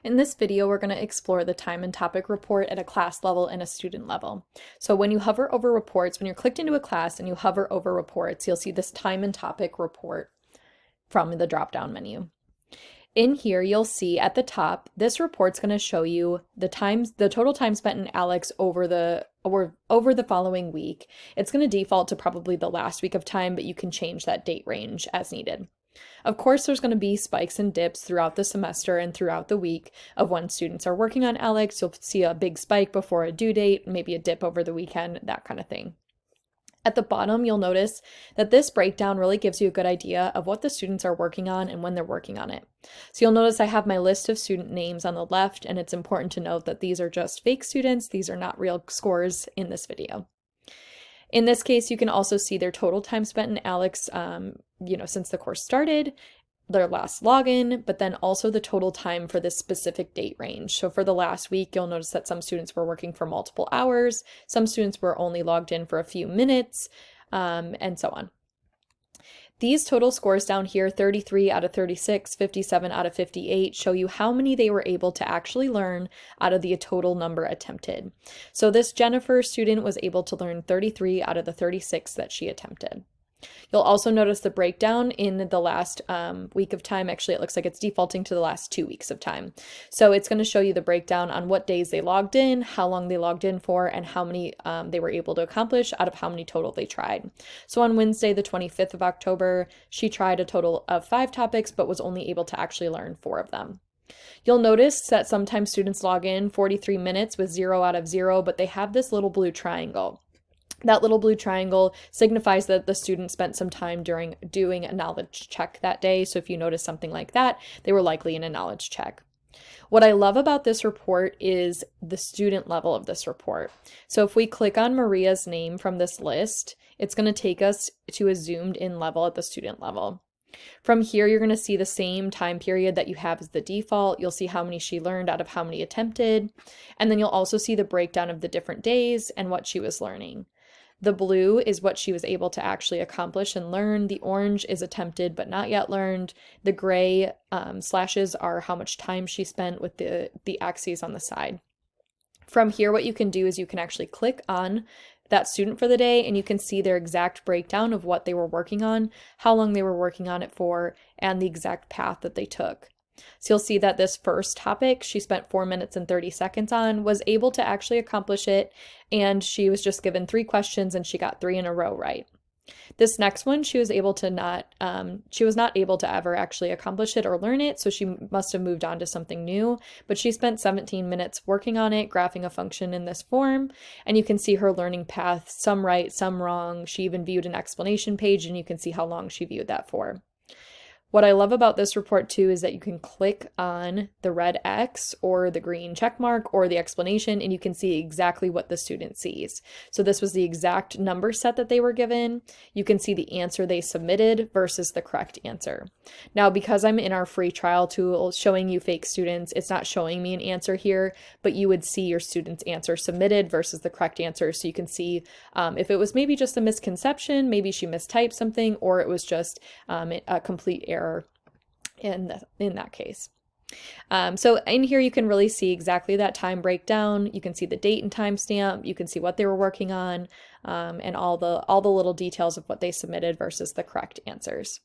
In this video, we're going to explore the time and topic report at a class level and a student level. So when you hover over reports, when you're clicked into a class and you hover over reports, you'll see this time and topic report from the drop-down menu. In here, you'll see at the top, this report's going to show you the total time spent in ALEKS over the following week. It's going to default to probably the last week of time, but you can change that date range as needed. Of course, there's going to be spikes and dips throughout the semester and throughout the week of when students are working on ALEKS. You'll see a big spike before a due date, maybe a dip over the weekend, that kind of thing. At the bottom, you'll notice that this breakdown really gives you a good idea of what the students are working on and when they're working on it. So you'll notice I have my list of student names on the left, and it's important to note that these are just fake students. These are not real scores in this video. In this case, you can also see their total time spent in ALEKS, since the course started, their last login, but then also the total time for this specific date range. So for the last week, you'll notice that some students were working for multiple hours, some students were only logged in for a few minutes, and so on. These total scores down here, 33 out of 36, 57 out of 58, show you how many they were able to actually learn out of the total number attempted. So this Jennifer student was able to learn 33 out of the 36 that she attempted. You'll also notice the breakdown in the last week of time. Actually, it looks like it's defaulting to the last 2 weeks of time. So it's going to show you the breakdown on what days they logged in, how long they logged in for, and how many they were able to accomplish out of how many total they tried. So on Wednesday, the 25th of October, she tried a total of 5 topics, but was only able to actually learn 4 of them. You'll notice that sometimes students log in 43 minutes with 0 out of 0, but they have this little blue triangle. That little blue triangle signifies that the student spent some time during doing a knowledge check that day. So if you notice something like that, they were likely in a knowledge check. What I love about this report is the student level of this report. So if we click on Maria's name from this list, it's going to take us to a zoomed in level at the student level. From here, you're going to see the same time period that you have as the default. You'll see how many she learned out of how many attempted. And then you'll also see the breakdown of the different days and what she was learning. The blue is what she was able to actually accomplish and learn. The orange is attempted but not yet learned. The gray slashes are how much time she spent with the axes on the side. From here, what you can do is you can actually click on that student for the day and you can see their exact breakdown of what they were working on, how long they were working on it for, and the exact path that they took. So you'll see that this first topic she spent 4 minutes and 30 seconds on, was able to actually accomplish it, and she was just given 3 questions and she got 3 in a row right. This next one, she was not able to ever actually accomplish it or learn it, so she must have moved on to something new, but she spent 17 minutes working on it, graphing a function in this form, and you can see her learning path, some right, some wrong. She even viewed an explanation page, and you can see how long she viewed that for. What I love about this report too is that you can click on the red X or the green check mark or the explanation, and you can see exactly what the student sees. So this was the exact number set that they were given. You can see the answer they submitted versus the correct answer. Now, because I'm in our free trial tool showing you fake students, it's not showing me an answer here, but you would see your student's answer submitted versus the correct answer. So you can see if it was maybe just a misconception, maybe she mistyped something, or it was just a complete error in that case. So in here you can really see exactly that time breakdown. You can see the date and timestamp. You can see what they were working on, and all the little details of what they submitted versus the correct answers.